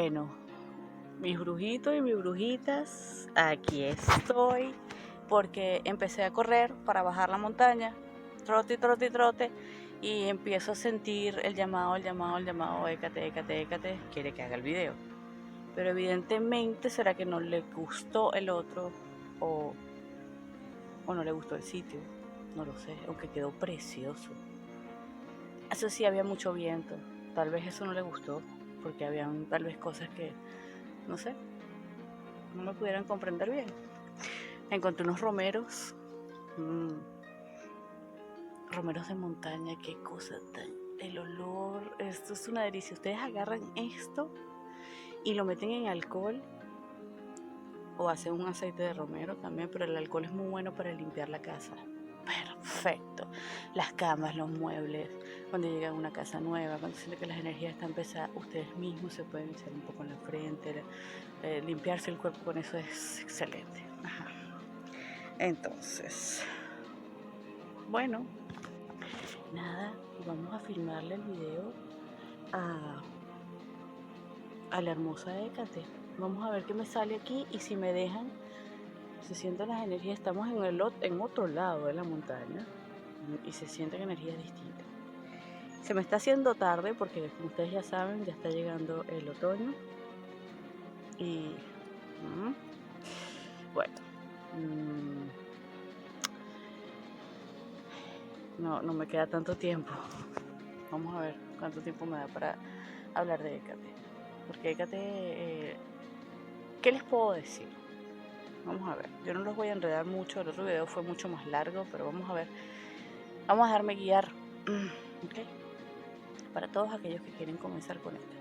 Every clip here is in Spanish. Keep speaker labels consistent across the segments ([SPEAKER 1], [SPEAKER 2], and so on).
[SPEAKER 1] Bueno, mis brujitos y mis brujitas, aquí estoy porque empecé a correr para bajar la montaña, trote, trote, trote, y empiezo a sentir el llamado, écate, écate, écate, quiere que haga el video. Pero evidentemente será que no le gustó el otro o, o no le gustó el sitio, no lo sé, aunque quedó precioso. Eso sí, había mucho viento, tal vez eso no le gustó, porque habían tal vez cosas que, no sé, no me pudieran comprender bien. Encontré unos romeros, romeros de montaña, qué cosa tan, el olor, esto es una delicia. Ustedes agarran esto y lo meten en alcohol o hacen un aceite de romero también, pero el alcohol es muy bueno para limpiar la casa. Perfecto. Las camas, los muebles, cuando llegan a una casa nueva, cuando sienten que las energías están pesadas, ustedes mismos se pueden echar un poco en la frente, limpiarse el cuerpo con eso es excelente. Ajá. Entonces, bueno, nada, vamos a filmarle el video a, a la hermosa Hécate. Vamos a ver qué me sale aquí y si me dejan, se sienten las energías. Estamos en otro lado de la montaña y se sienten energías distintas. Se me está haciendo tarde porque, como ustedes ya saben, ya está llegando el otoño y bueno, no me queda tanto tiempo. Vamos a ver cuánto tiempo me da para hablar de Hécate. Porque Hécate, ¿qué les puedo decir? Vamos a ver, yo no los voy a enredar mucho, el otro video fue mucho más largo, pero vamos a ver. Vamos a dejarme guiar, ¿ok? Para todos aquellos que quieren comenzar con Hécate.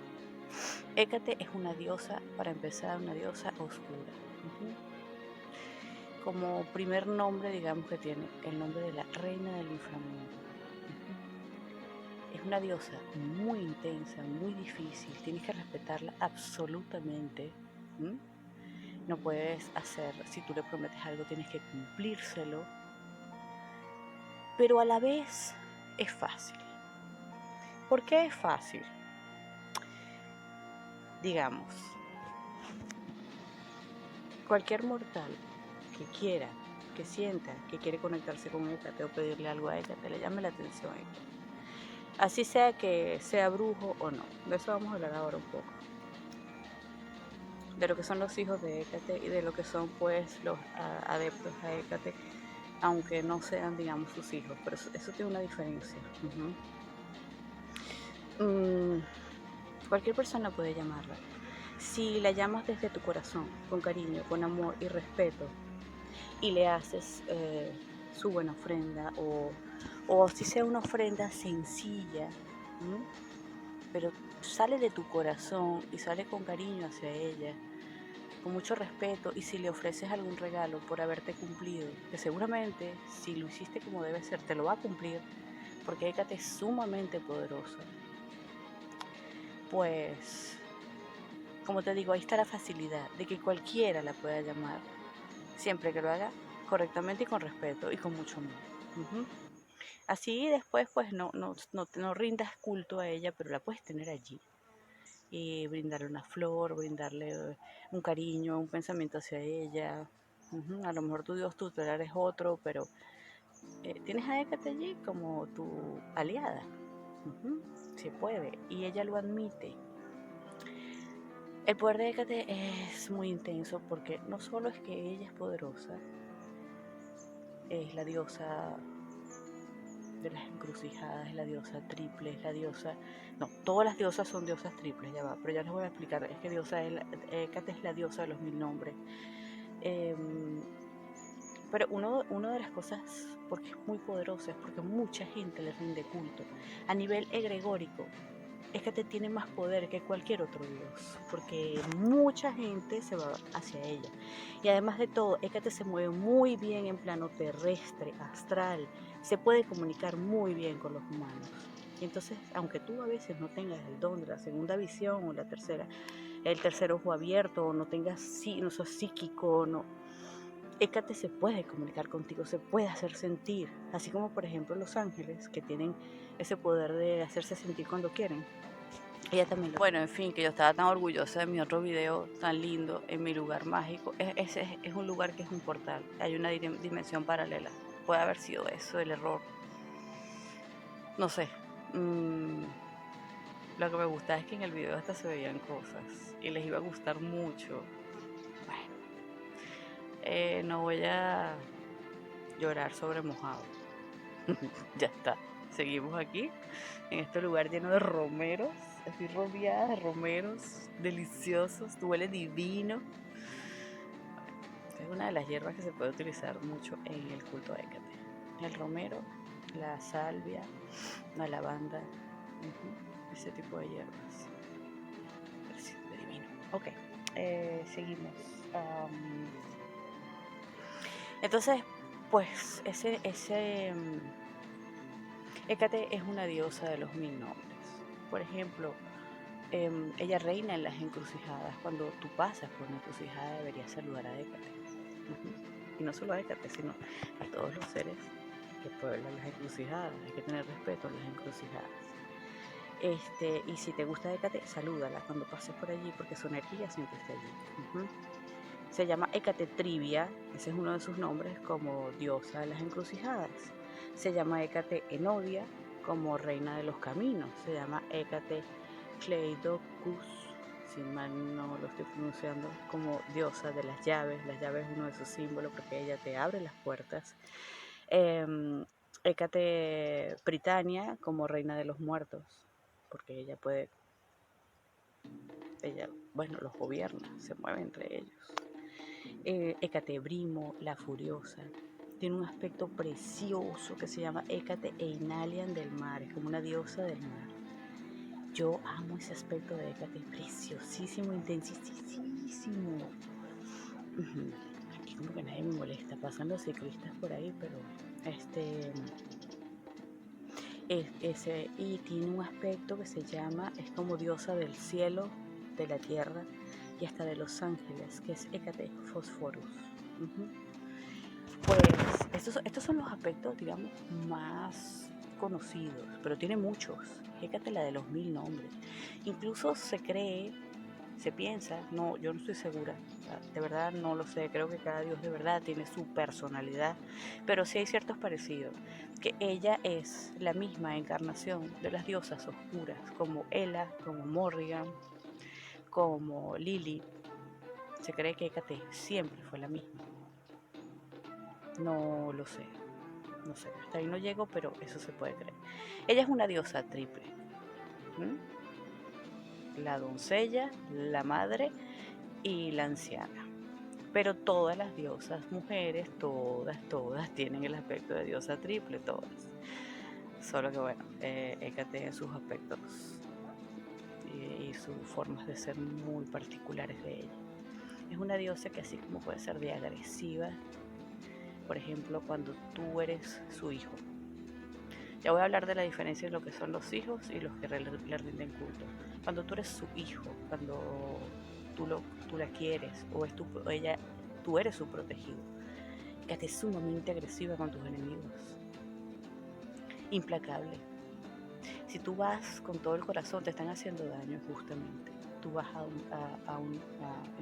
[SPEAKER 1] Hécate es una diosa, para empezar, una diosa oscura. Como primer nombre, digamos que tiene el nombre de la reina del inframundo. Es una diosa muy intensa, muy difícil, tienes que respetarla absolutamente. No puedes hacer, si tú le prometes algo, tienes que cumplírselo. Pero a la vez es fácil. ¿Por qué es fácil? Digamos, cualquier mortal que quiera, que sienta, que quiere conectarse con Hécate o pedirle algo a Hécate, le llame la atención a Hécate. Así sea que sea brujo o no. De eso vamos a hablar ahora un poco. De lo que son los hijos de Hécate y de lo que son pues los adeptos a Hécate, aunque no sean, digamos, sus hijos. Pero eso tiene una diferencia. Cualquier persona puede llamarla. Si la llamas desde tu corazón, con cariño, con amor y respeto, y le haces su buena ofrenda, o si sea una ofrenda sencilla, pero sale de tu corazón y sale con cariño hacia ella, con mucho respeto, y si le ofreces algún regalo por haberte cumplido, que seguramente si lo hiciste como debe ser, te lo va a cumplir, porque Hécate es sumamente poderosa, pues, como te digo, ahí está la facilidad de que cualquiera la pueda llamar, siempre que lo haga correctamente y con respeto y con mucho amor. Así después pues no rindas culto a ella, pero la puedes tener allí y brindarle una flor, brindarle un cariño, un pensamiento hacia ella. A lo mejor tu Dios tutelar es otro, pero tienes a Hécate allí como tu aliada. Se puede y ella lo admite. El poder de Hécate es muy intenso porque no solo es que ella es poderosa, es la diosa de las encrucijadas, es la diosa triple, es la diosa... No, todas las diosas son diosas triples, ya va, pero ya les voy a explicar. Es que Hécate es la diosa de los 1000 nombres. Pero una de las cosas, porque es muy poderosa, es porque mucha gente le rinde culto. A nivel egregórico, Hécate tiene más poder que cualquier otro dios, porque mucha gente se va hacia ella. Y además de todo, Hécate se mueve muy bien en plano terrestre, astral, se puede comunicar muy bien con los humanos. Y entonces, aunque tú a veces no tengas el don de la segunda visión o la tercera, el tercer ojo abierto, o no sos psíquico, no, Hécate se puede comunicar contigo, se puede hacer sentir, así como por ejemplo los ángeles que tienen ese poder de hacerse sentir cuando quieren. Ella también lo... Bueno, en fin, que yo estaba tan orgullosa de mi otro video tan lindo, en mi lugar mágico. Es un lugar que es un portal, hay una dimensión paralela. Puede haber sido eso, el error. No sé. Lo que me gusta es que en el video hasta se veían cosas y les iba a gustar mucho. Bueno, no voy a llorar sobre mojado. Ya está. Seguimos aquí, en este lugar lleno de romeros. Estoy rodeada de romeros deliciosos. Huele divino. Es una de las hierbas que se puede utilizar mucho en el culto de Hécate. El romero, la salvia, la lavanda, ese tipo de hierbas. Divino. Ok, seguimos. Entonces, pues Hécate es una diosa de los 1000 nombres. Por ejemplo, ella reina en las encrucijadas. Cuando tú pasas por una encrucijada deberías saludar a Hécate. Y no solo a Hécate, sino a todos los seres que pueblan las encrucijadas. Hay que tener respeto a las encrucijadas. Y si te gusta Hécate, salúdala cuando pases por allí, porque su energía siempre está allí. Se llama Hécate Trivia, ese es uno de sus nombres como diosa de las encrucijadas. Se llama Hécate Enodia como reina de los caminos. Se llama Hécate Cleidocus, si mal no lo estoy pronunciando, como diosa de las llaves. Las llaves es uno de sus símbolos porque ella te abre las puertas. Hécate Pritania como reina de los muertos, porque ella los gobierna, se mueve entre ellos. Hécate Brimo, la furiosa, tiene un aspecto precioso que se llama Hécate Einalian del mar, es como una diosa del mar. Yo amo ese aspecto de Hécate, es preciosísimo, intensísimo. Aquí como que nadie me molesta, pasan los ciclistas por ahí, pero y tiene un aspecto que se llama, es como diosa del cielo, de la tierra y hasta de los ángeles, que es Hécate Phosphorus. Pues estos son los aspectos, digamos, más conocidos, pero tiene muchos. Hécate la de los 1000 nombres. Incluso se piensa, no, yo no estoy segura, de verdad no lo sé, creo que cada dios de verdad tiene su personalidad, pero sí hay ciertos parecidos, que ella es la misma encarnación de las diosas oscuras, como Hela, como Morrigan, como Lili. Se cree que Hécate siempre fue la misma. No lo sé, hasta ahí no llego, pero eso se puede creer. Ella es una diosa triple. La doncella, la madre y la anciana. Pero todas las diosas mujeres, todas tienen el aspecto de diosa triple, todas. Solo que bueno, Hécate en sus aspectos y sus formas de ser muy particulares de ella. Es una diosa que así como puede ser de agresiva, por ejemplo, cuando tú eres su hijo. Ya voy a hablar de la diferencia de lo que son los hijos y los que le rinden culto. Cuando tú eres su hijo, cuando tú la quieres o tú eres su protegido, Hécate es sumamente agresiva con tus enemigos, implacable. Si tú vas con todo el corazón, te están haciendo daño justamente. Tú vas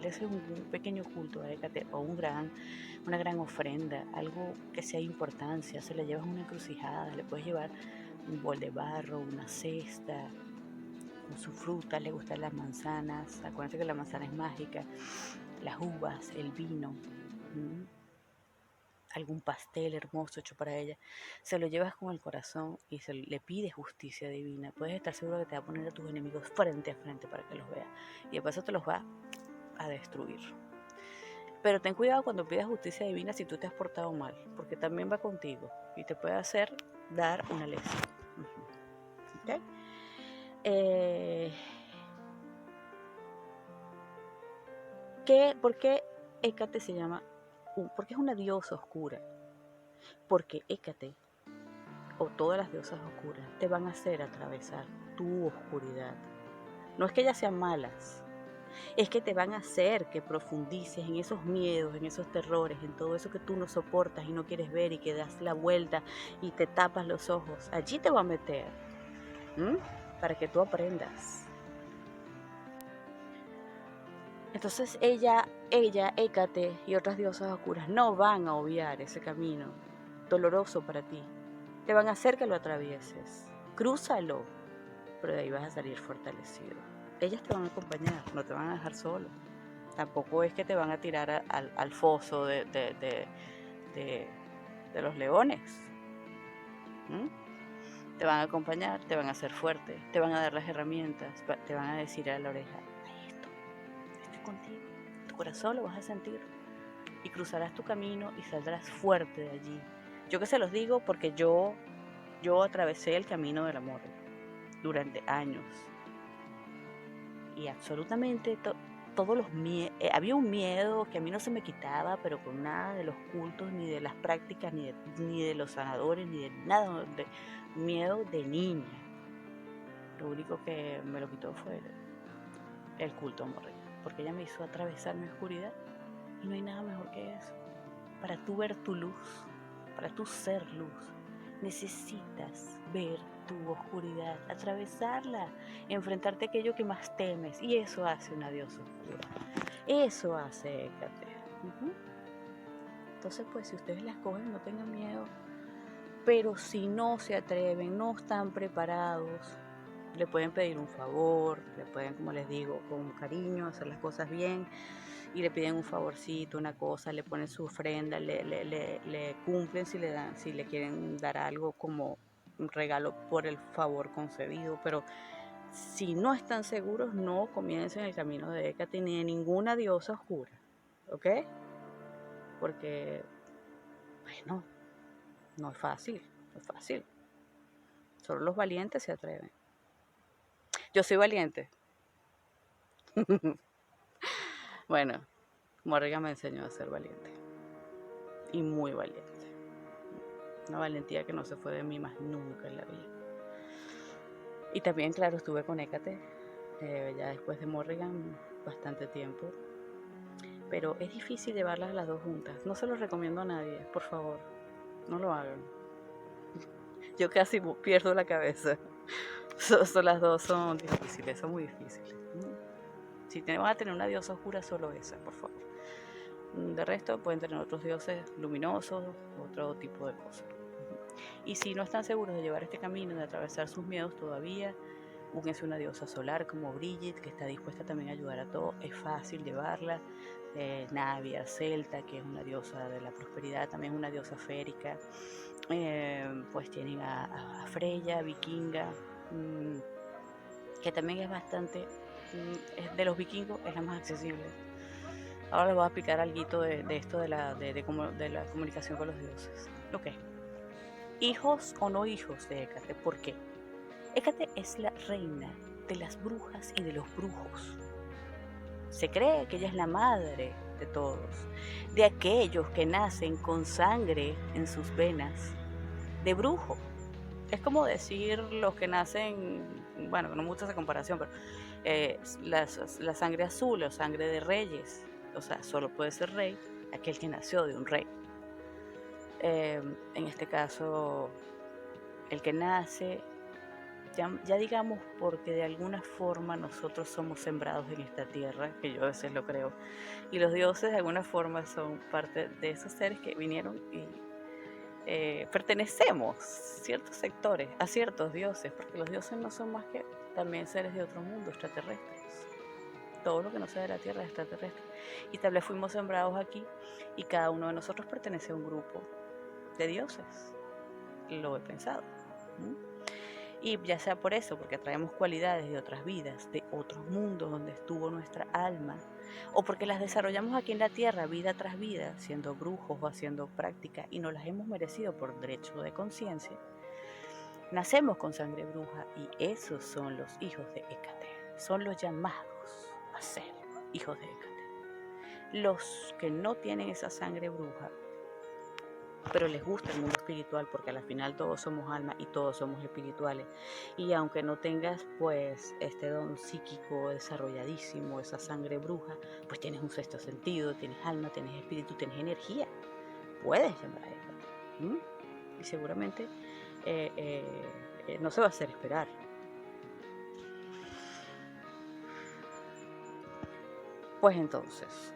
[SPEAKER 1] le haces un pequeño culto a Hécate o una gran ofrenda, algo que sea de importancia, se le llevas una encrucijada, le puedes llevar un bol de barro, una cesta, con su fruta, le gustan las manzanas, acuérdense que la manzana es mágica, las uvas, el vino, algún pastel hermoso hecho para ella, se lo llevas con el corazón y le pides justicia divina. Puedes estar seguro que te va a poner a tus enemigos frente a frente para que los veas y de paso te los va a destruir. Pero ten cuidado cuando pidas justicia divina si tú te has portado mal, porque también va contigo y te puede hacer dar una lección. ¿Okay? ¿Por qué Hécate se llama? Porque es una diosa oscura. Porque Hécate o todas las diosas oscuras te van a hacer atravesar tu oscuridad. No es que ellas sean malas, es que te van a hacer que profundices en esos miedos, en esos terrores, en todo eso que tú no soportas y no quieres ver y que das la vuelta y te tapas los ojos. Allí te va a meter, para que tú aprendas. Entonces Hécate y otras diosas oscuras no van a obviar ese camino doloroso para ti. Te van a hacer que lo atravieses. Crúzalo, pero de ahí vas a salir fortalecido. Ellas te van a acompañar, no te van a dejar solo. Tampoco es que te van a tirar al foso de los leones. Te van a acompañar, te van a hacer fuerte, te van a dar las herramientas, te van a decir a la oreja, hay estoy contigo, tu corazón lo vas a sentir y cruzarás tu camino y saldrás fuerte de allí. Yo que se los digo porque yo atravesé el camino del amor durante años y absolutamente todos los miedos, había un miedo que a mí no se me quitaba, pero con nada de los cultos, ni de las prácticas, ni de los sanadores, ni de nada, miedo de niña. Lo único que me lo quitó fue el culto a Morrigan, porque ella me hizo atravesar mi oscuridad y no hay nada mejor que eso. Para tú ver tu luz, para tú ser luz, necesitas ver tu oscuridad, atravesarla, enfrentarte a aquello que más temes, y eso hace una diosa oscura. Eso hace Hécate. Entonces, pues, si ustedes las cogen, no tengan miedo, pero si no se atreven, no están preparados, le pueden pedir un favor, le pueden, como les digo, con cariño, hacer las cosas bien, y le piden un favorcito, una cosa, le ponen su ofrenda, le cumplen si le quieren dar algo como un regalo por el favor concedido, pero si no están seguros, no comiencen el camino de Hécate ni de ninguna diosa oscura, ¿ok? Porque, bueno, no es fácil, no es fácil. Solo los valientes se atreven. Yo soy valiente. Bueno, Morrigan me enseñó a ser valiente. Y muy valiente. Una valentía que no se fue de mí más nunca en la vida. Y también, claro, estuve con Hécate, ya después de Morrigan, bastante tiempo. Pero es difícil llevarlas las dos juntas. No se los recomiendo a nadie, por favor. No lo hagan. Yo casi pierdo la cabeza. Las dos son difíciles, son muy difíciles. Si van a tener una diosa oscura, solo esa, por favor. De resto, pueden tener otros dioses luminosos, otro tipo de cosas. Y si no están seguros de llevar este camino, de atravesar sus miedos todavía, búsquense una diosa solar como Brigitte, que está dispuesta también a ayudar a todos. Es fácil llevarla. Navia, Celta, que es una diosa de la prosperidad, también es una diosa férica. Pues tienen a Freya, vikinga, que también es bastante, de los vikingos es la más accesible. Ahora les voy a explicar algo de esto de la comunicación con los dioses. Ok. Hijos o no hijos de Hécate, ¿por qué? Hécate es la reina de las brujas y de los brujos. Se cree que ella es la madre de todos, de aquellos que nacen con sangre en sus venas, de brujo. Es como decir los que nacen, bueno, no me gusta esa comparación, pero la sangre azul o sangre de reyes. O sea, solo puede ser rey aquel que nació de un rey. En este caso, el que nace, ya digamos, porque de alguna forma nosotros somos sembrados en esta tierra, que yo a veces lo creo, y los dioses de alguna forma son parte de esos seres que vinieron y pertenecemos ciertos sectores a ciertos dioses, porque los dioses no son más que también seres de otro mundo, extraterrestres. Todo lo que no sea de la tierra es extraterrestre. Y tal vez fuimos sembrados aquí y cada uno de nosotros pertenece a un grupo de dioses. Lo he pensado. Y ya sea por eso, porque traemos cualidades de otras vidas, de otros mundos donde estuvo nuestra alma, o porque las desarrollamos aquí en la tierra vida tras vida, siendo brujos o haciendo práctica y nos las hemos merecido por derecho de conciencia, nacemos con sangre bruja y esos son los hijos de Hécate, son los llamados a ser hijos de Hécate. Los que no tienen esa sangre bruja, pero les gusta el mundo espiritual, porque al final todos somos alma y todos somos espirituales, y aunque no tengas pues este don psíquico desarrolladísimo, esa sangre bruja, pues tienes un sexto sentido, tienes alma, tienes espíritu, tienes energía, puedes llamar a ella, y seguramente no se va a hacer esperar. Pues entonces,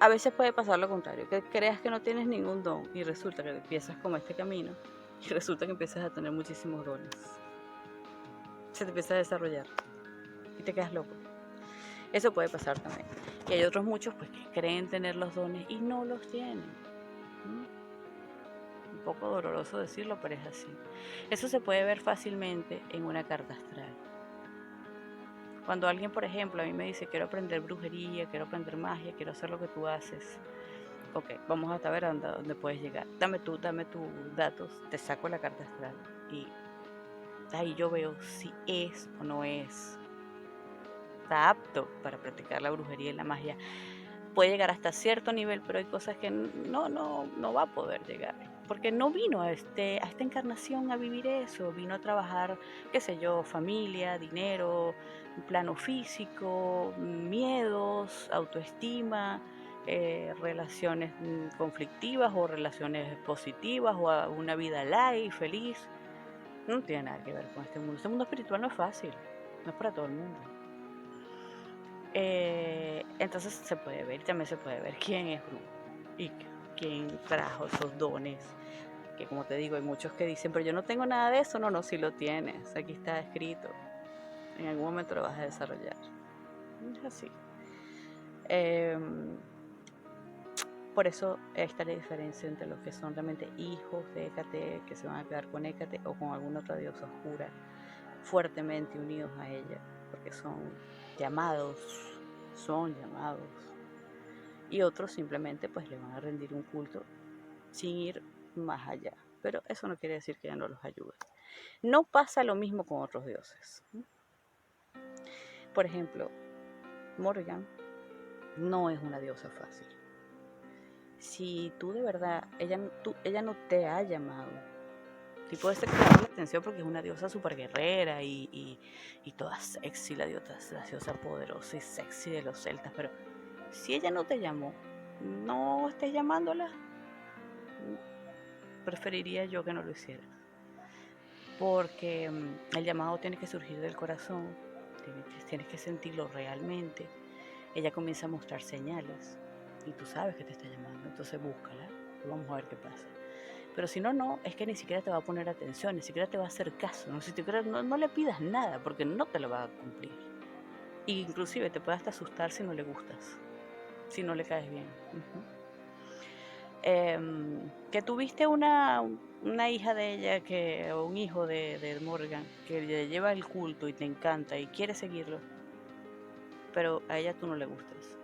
[SPEAKER 1] a veces puede pasar lo contrario, que creas que no tienes ningún don y resulta que empiezas como este camino y resulta que empiezas a tener muchísimos dones. Se te empieza a desarrollar y te quedas loco. Eso puede pasar también. Y hay otros muchos pues que creen tener los dones y no los tienen. Un poco doloroso decirlo, pero es así. Eso se puede ver fácilmente en una carta astral. Cuando alguien, por ejemplo, a mí me dice, quiero aprender brujería, quiero aprender magia, quiero hacer lo que tú haces. Ok, vamos a ver a dónde puedes llegar. Dame tus datos, te saco la carta astral y ahí yo veo si es o no es. Está apto para practicar la brujería y la magia. Puede llegar hasta cierto nivel, pero hay cosas que no va a poder llegar. Porque no vino a esta encarnación a vivir eso, vino a trabajar, qué sé yo, familia, dinero, plano físico, miedos, autoestima, relaciones conflictivas o relaciones positivas o una vida light, feliz. No tiene nada que ver con este mundo. Este mundo espiritual no es fácil, no es para todo el mundo. Entonces se puede ver, también se puede ver quién es brujo y quién trajo esos dones, que como te digo, hay muchos que dicen, pero yo no tengo nada de eso. No, sí lo tienes, aquí está escrito, en algún momento lo vas a desarrollar. Es así. Por eso está la diferencia entre los que son realmente hijos de Hécate, que se van a quedar con Hécate o con alguna otra diosa oscura, fuertemente unidos a ella, porque son llamados, y otros simplemente pues le van a rendir un culto sin ir más allá, pero eso no quiere decir que ya no los ayude. No pasa lo mismo con otros dioses. Por ejemplo, Morrigan no es una diosa fácil. Si tú de verdad, ella no te ha llamado, sí puede ser que te llame la atención porque es una diosa súper guerrera y toda sexy, la diosa poderosa y sexy de los celtas, pero si ella no te llamó, no estés llamándola. Preferiría yo que no lo hiciera, porque el llamado tiene que surgir del corazón, tienes que sentirlo realmente. Ella comienza a mostrar señales y tú sabes que te está llamando, entonces búscala y vamos a ver qué pasa. Pero si no, es que ni siquiera te va a poner atención, ni siquiera te va a hacer caso, no le pidas nada porque no te lo va a cumplir. Y inclusive te puede hasta asustar si no le gustas, si no le caes bien. Que tuviste una hija de ella o un hijo de Morgan que le lleva el culto y te encanta y quiere seguirlo, pero a ella tú no le gustas.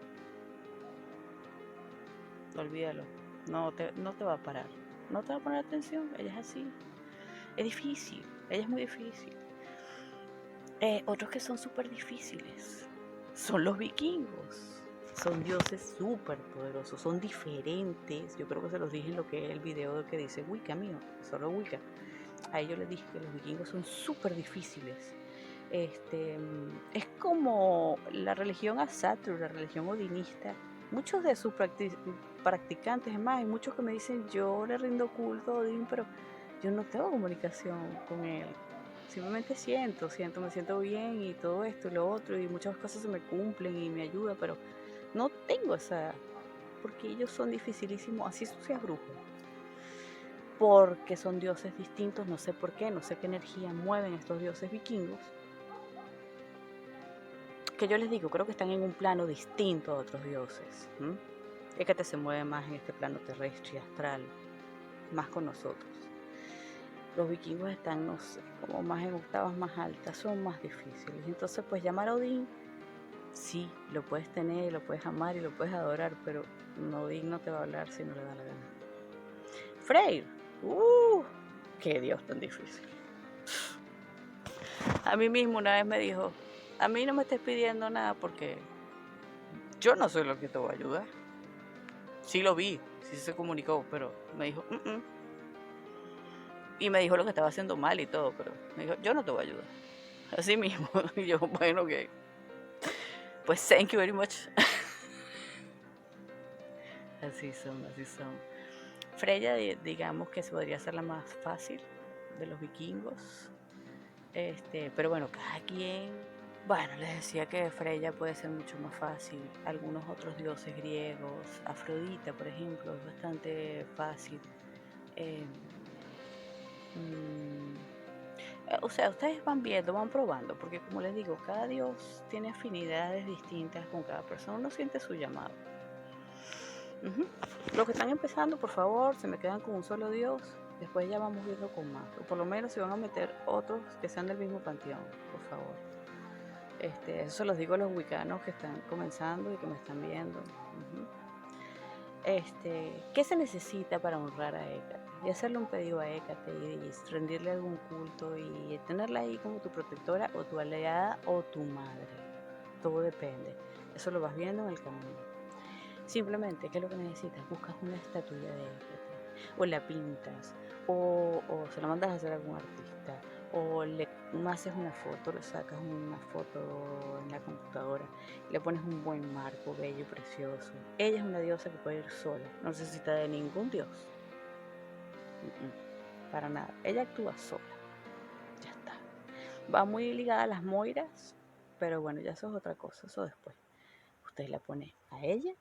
[SPEAKER 1] Olvídalo, no te va a parar, no te va a poner atención, ella es así. Es difícil, ella es muy difícil. Otros que son súper difíciles son los vikingos. Son dioses súper poderosos, son diferentes. Yo creo que se los dije en lo que es el video que dice Wicca mío, solo Wicca. A ellos les dije que los vikingos son súper difíciles. Es como la religión Asatru, la religión odinista. Muchos de sus practicantes, es más, hay muchos que me dicen, yo le rindo culto a Odín, pero yo no tengo comunicación con él. Simplemente me siento bien y todo esto y lo otro, y muchas cosas se me cumplen y me ayuda, pero no tengo esa, porque ellos son dificilísimos, así tú seas brujo, porque son dioses distintos, no sé por qué, no sé qué energía mueven estos dioses vikingos, que yo les digo, creo que están en un plano distinto a otros dioses. Hécate se mueve más en este plano terrestre y astral, más con nosotros. Los vikingos están, no sé, como más en octavas más altas, son más difíciles. Entonces, pues llamar a Odín, sí, lo puedes tener, lo puedes amar y lo puedes adorar, pero Odín no te va a hablar si no le da la gana. Freyr, qué Dios tan difícil. A mí mismo una vez me dijo, a mí no me estés pidiendo nada porque yo no soy lo que te voy a ayudar. Sí lo vi, sí se comunicó, pero me dijo, y me dijo lo que estaba haciendo mal y todo, pero me dijo, yo no te voy a ayudar. Así mismo. Y yo, bueno, que pues thank you very much. Así son. Freya, digamos que se podría ser la más fácil de los vikingos. Pero bueno, cada quien Bueno, les decía que Freya puede ser mucho más fácil. Algunos otros dioses griegos, Afrodita, por ejemplo, es bastante fácil. Eh, mm, o sea, ustedes van viendo, van probando, porque como les digo, cada dios tiene afinidades distintas con cada persona. Uno siente su llamado. Ujú. Los que están empezando, por favor, se me quedan con un solo dios. Después ya vamos viendo con más. O por lo menos se van a meter otros que sean del mismo panteón, por favor. Eso se los digo a los wicanos que están comenzando y que me están viendo. Ujú. ¿Qué se necesita para honrar a Hécate? Y hacerle un pedido a Hécate y rendirle algún culto y tenerla ahí como tu protectora o tu aliada o tu madre. Todo depende. Eso lo vas viendo en el camino. Simplemente, ¿qué es lo que necesitas? Buscas una estatuilla de Écate, o la pintas, o se la mandas a hacer a algún artista, o le haces una foto, le sacas una foto en la computadora, le pones un buen marco, bello, precioso. Ella es una diosa que puede ir sola, no necesita de ningún dios. Para nada, ella actúa sola, ya está. Va muy ligada a las moiras, pero bueno, ya eso es otra cosa, eso después. Usted la pone a ella,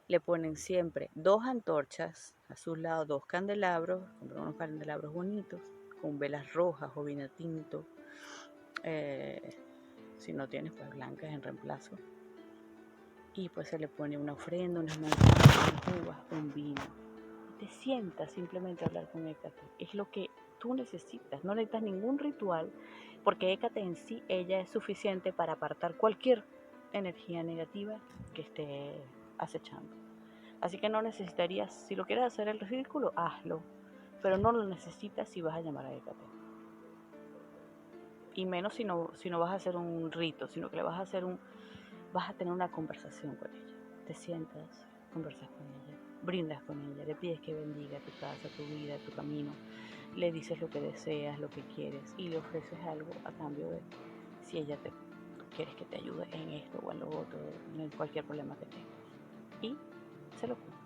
[SPEAKER 1] le ponen siempre 2 antorchas, a sus lados 2 candelabros, compran unos candelabros bonitos, con velas rojas o vino tinto, eh, si no tienes pues blancas en reemplazo, y pues se le pone una ofrenda, unas manzanas, unas uvas, un vino, y te sientas simplemente a hablar con Hécate, es lo que tú necesitas, no necesitas ningún ritual, porque Hécate en sí, ella es suficiente para apartar cualquier energía negativa que esté acechando. Así que no necesitarías, si lo quieres hacer el ridículo, hazlo. Pero no lo necesitas si vas a llamar a Hécate. Y menos si no vas a hacer un rito, sino que le vas a tener una conversación con ella. Te sientas, conversas con ella, brindas con ella, le pides que bendiga tu casa, tu vida, tu camino. Le dices lo que deseas, lo que quieres y le ofreces algo a cambio de si ella te quieres que te ayude en esto o en lo otro, en cualquier problema que tengas. Y se lo cumples.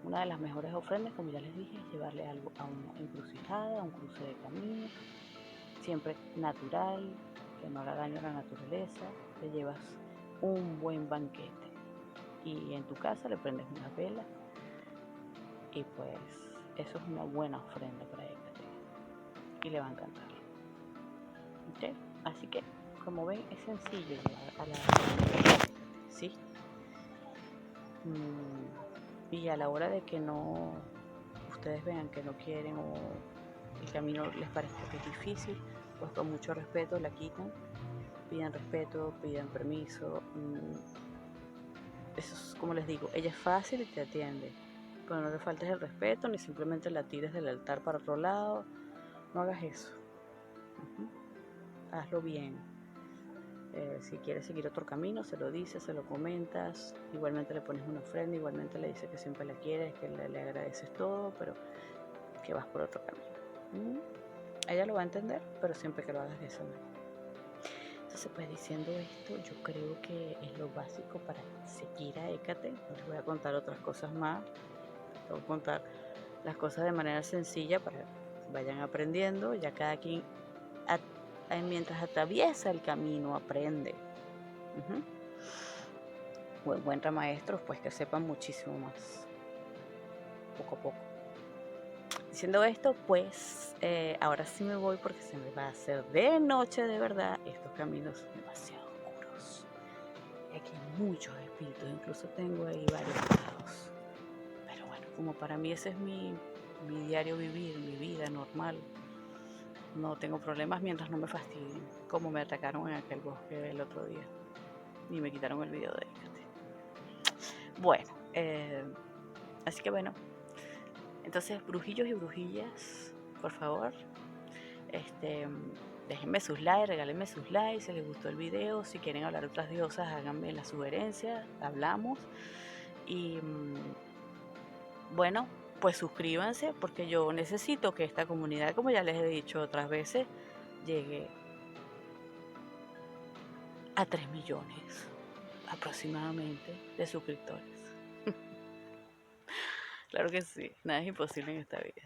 [SPEAKER 1] Una de las mejores ofrendas, como ya les dije, es llevarle algo a una encrucijada, a un cruce de caminos, siempre natural, que no haga daño a la naturaleza. Te llevas un buen banquete y en tu casa le prendes una vela y pues eso es una buena ofrenda para Hécate y le va a encantar. ¿Okay? Así que, como ven, es sencillo llevar a la Hécate, ¿sí? Y a la hora de que no ustedes vean que no quieren o el camino les parezca que es difícil, pues con mucho respeto la quitan, pidan respeto, pidan permiso. Eso es como les digo, ella es fácil y te atiende, pero no le faltes el respeto ni simplemente la tires del altar para otro lado, no hagas eso. Hazlo bien. Si quieres seguir otro camino, se lo dices, se lo comentas, igualmente le pones una ofrenda, igualmente le dices que siempre la quieres, que le agradeces todo, pero que vas por otro camino. Ella lo va a entender, pero siempre que lo hagas de esa manera. Entonces, pues diciendo esto, yo creo que es lo básico para seguir a Hécate. No les voy a contar otras cosas más, les voy a contar las cosas de manera sencilla para que vayan aprendiendo. Ya cada quien, mientras atraviesa el camino, aprende. O encuentra maestros pues que sepan muchísimo más, poco a poco. Diciendo esto, pues ahora sí me voy porque se me va a hacer de noche de verdad. Estos caminos son demasiado oscuros. Aquí hay muchos espíritus, incluso tengo ahí varios lados. Pero bueno, como para mí ese es mi diario vivir, mi vida normal. No tengo problemas mientras no me fastidien, como me atacaron en aquel bosque el otro día. Y me quitaron el video de Hécate. Bueno, así que bueno. Entonces, brujillos y brujillas, por favor, déjenme sus likes, regálenme sus likes si les gustó el video. Si quieren hablar de otras diosas, háganme las sugerencias, hablamos. Y bueno, pues suscríbanse porque yo necesito que esta comunidad, como ya les he dicho otras veces, llegue a 3 millones aproximadamente de suscriptores. Claro que sí, nada es imposible en esta vida.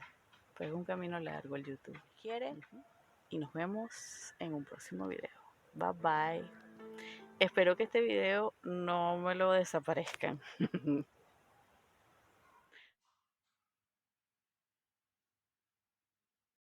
[SPEAKER 1] Pues es un camino largo el YouTube. ¿Quieren? y nos vemos en un próximo video. Bye bye. Espero que este video no me lo desaparezcan.